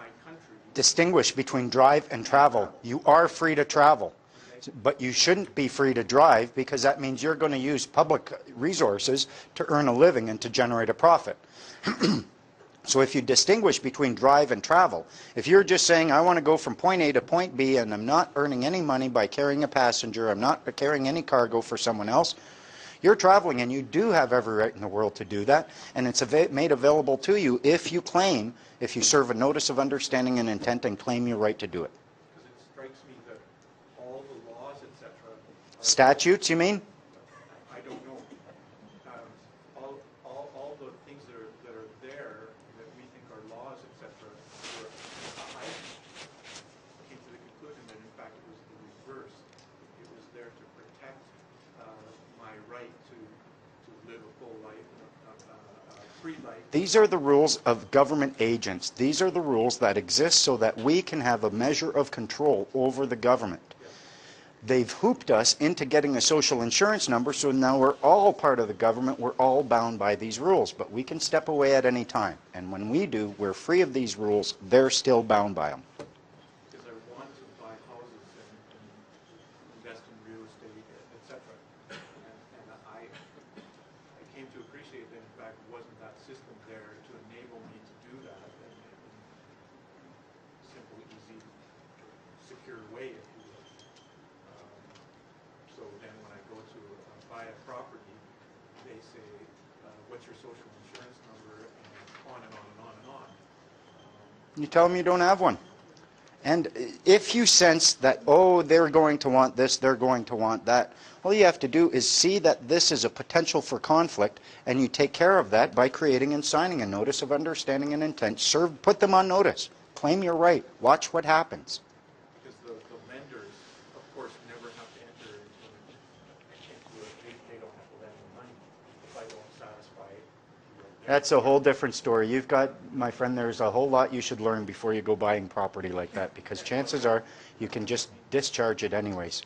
my country. Distinguish between drive and travel. You are free to travel, but you shouldn't be free to drive, because that means you're going to use public resources to earn a living and to generate a profit. So if you distinguish between drive and travel, if you're just saying, I want to go from point A to point B and I'm not earning any money by carrying a passenger, I'm not carrying any cargo for someone else, you're traveling, and you do have every right in the world to do that, and it's made available to you if you claim, if you serve a notice of understanding and intent and claim your right to do it. Because it strikes me that all the laws, etc. Statutes, you mean? I don't know. All the things that are there that we think are laws, etc. I came to the conclusion that in fact it was the reverse. It was there to protect my right to live a full life, a free life. These are the rules of government agents. These are the rules that exist so that we can have a measure of control over the government. They've hooped us into getting a social insurance number, so now we're all part of the government. We're all bound by these rules, but we can step away at any time. And when we do, we're free of these rules. They're still bound by them. Because I want to buy houses and invest in real estate, etc. And I came to appreciate that, in fact, wasn't that system there to enable me to do that in a simple, easy, secure way, if you will. So then when I go to buy a property, they say, what's your social insurance number, and on and on and on and on. You tell them you don't have one. And if you sense that, oh, they're going to want this, they're going to want that, all you have to do is see that this is a potential for conflict, and you take care of that by creating and signing a notice of understanding and intent. Put them on notice. Claim your right. Watch what happens. Because the lenders, of course, never have to enter into they don't have to lend the money if I don't satisfy it. That's a whole different story. You've got, my friend, there's a whole lot you should learn before you go buying property like that, because chances are you can just discharge it anyways.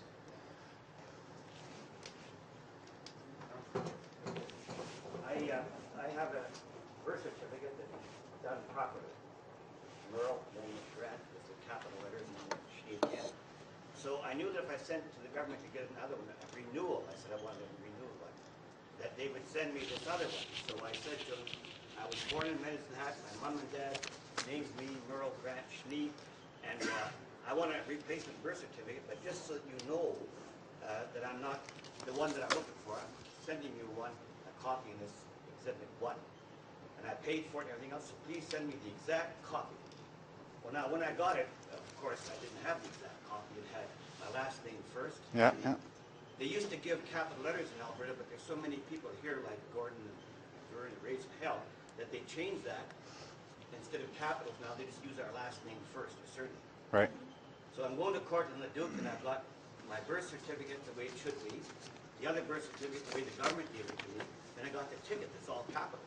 I have a birth certificate that's done properly. Merle, name is Grant, with the capital letters and the shade in. So I knew that if I sent it to the government to get another one, a renewal, I said I wanted a renewal one, that they would send me this other one. So I said to them, I was born in Medicine Hat, my mom and dad named me Merle Grant Schnee, and I want a replacement birth certificate, but just so that you know that I'm not the one that I'm looking for, I'm sending you one, a copy in this Exhibit 1. And I paid for it and everything else, so please send me the exact copy. Well, now, when I got it, of course, I didn't have the exact copy. It had my last name first. Yeah. They used to give capital letters in Alberta, but there's so many people here, like Gordon and Vern and Raising Hell, that they changed that. Instead of capitals now, they just use our last name first, or surname. Right. So I'm going to court in Leduc, and I've got my birth certificate the way it should be, the other birth certificate the way the government gave it to me, then I got the ticket that's all capitals.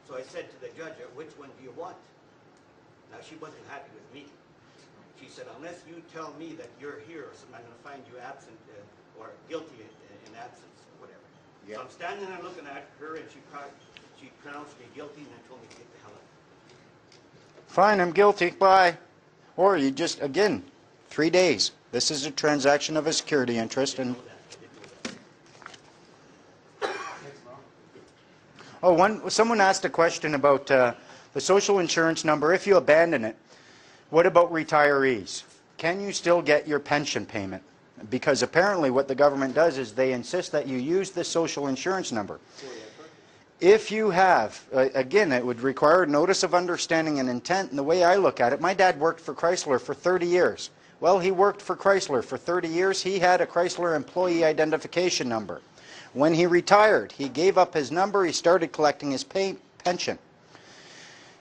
So I said to the judge, which one do you want? Now, she wasn't happy with me. She said, unless you tell me that you're here or something, I'm going to find you absent or guilty in absence or whatever. Yep. So I'm standing there looking at her, and she pronounced me guilty and then told me to get the hell out. Fine, I'm guilty. Bye. Or you just, again, 3 days. This is a transaction of a security interest. And someone asked a question about the social insurance number. If you abandon it, what about retirees? Can you still get your pension payment? Because apparently what the government does is they insist that you use the social insurance number. If you have, again, it would require a notice of understanding and intent. And the way I look at it, my dad worked for Chrysler for 30 years. Well, he worked for Chrysler for 30 years. He had a Chrysler employee identification number. When he retired, he gave up his number. He started collecting his pension.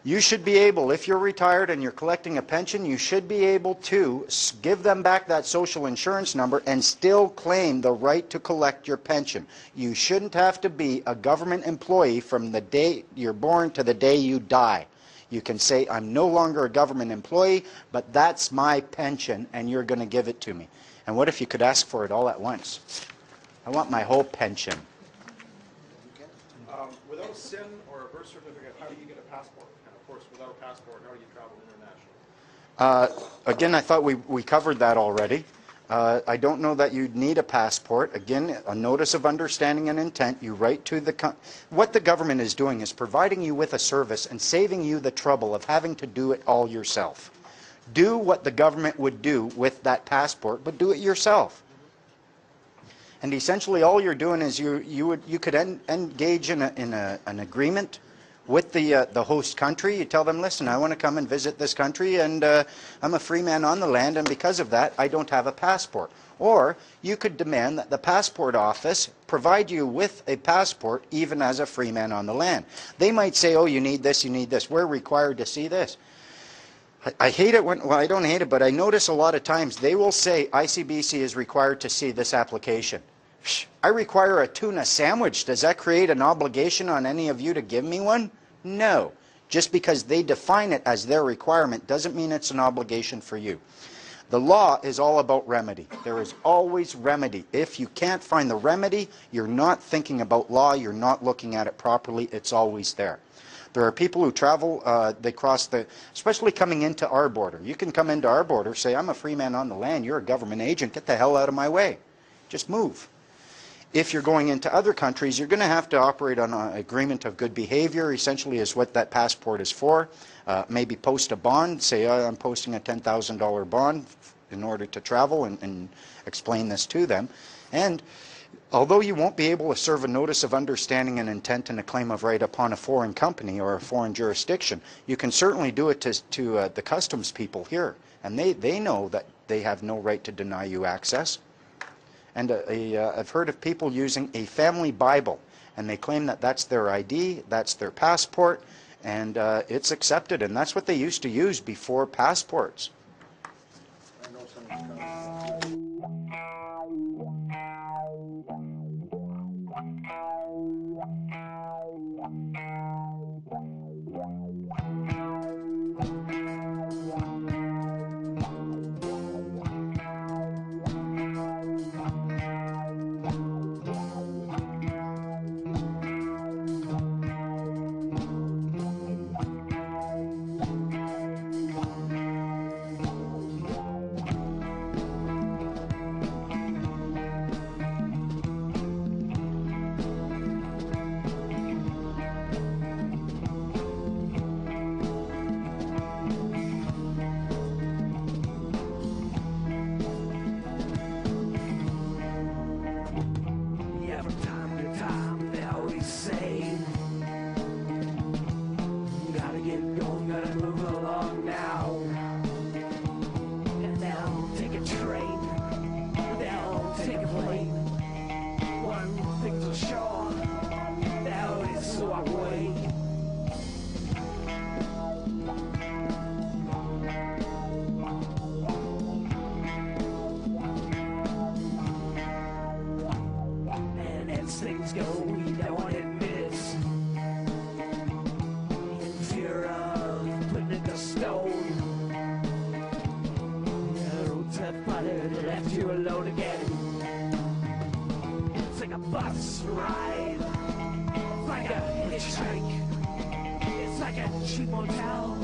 You should be able, if you're retired and you're collecting a pension, you should be able to give them back that social insurance number and still claim the right to collect your pension. You shouldn't have to be a government employee from the day you're born to the day you die. You can say, I'm no longer a government employee, but that's my pension, and you're going to give it to me. And what if you could ask for it all at once? I want my whole pension. Without a SIN or a birth certificate, how do you get a passport? And of course, without without a passport, how do you travel internationally? Again, I thought we covered that already. I don't know that you'd need a passport. Again, a notice of understanding and intent, you write to the... What the government is doing is providing you with a service and saving you the trouble of having to do it all yourself. Do what the government would do with that passport, but do it yourself. And essentially all you're doing is you could engage in an agreement with the host country. You tell them, listen, I want to come and visit this country, and I'm a free man on the land, and because of that, I don't have a passport. Or you could demand that the passport office provide you with a passport even as a free man on the land. They might say, oh, you need this, we're required to see this. I hate it when, well, I don't hate it, but I notice a lot of times they will say ICBC is required to see this application. I require a tuna sandwich. Does that create an obligation on any of you to give me one? No. Just because they define it as their requirement doesn't mean it's an obligation for you. The law is all about remedy. There is always remedy. If you can't find the remedy, you're not thinking about law, you're not looking at it properly, it's always there. There are people who travel, they cross the, especially coming into our border. You can come into our border, say, I'm a free man on the land, you're a government agent, get the hell out of my way. Just move. If you're going into other countries, you're going to have to operate on an agreement of good behavior, essentially is what that passport is for. Maybe post a bond, say I'm posting a $10,000 bond in order to travel, and explain this to them. And although you won't be able to serve a notice of understanding and intent and a claim of right upon a foreign company or a foreign jurisdiction, you can certainly do it to the customs people here. And they know that they have no right to deny you access. And I've heard of people using a family Bible, and they claim that that's their ID, that's their passport, and it's accepted. And that's what they used to use before passports. I know somebody's coming. Things go, we don't admit it. In fear of putting it to stone. The roads have parted, left you alone again. It's like a bus ride, like a hitchhike. It's like a cheap motel.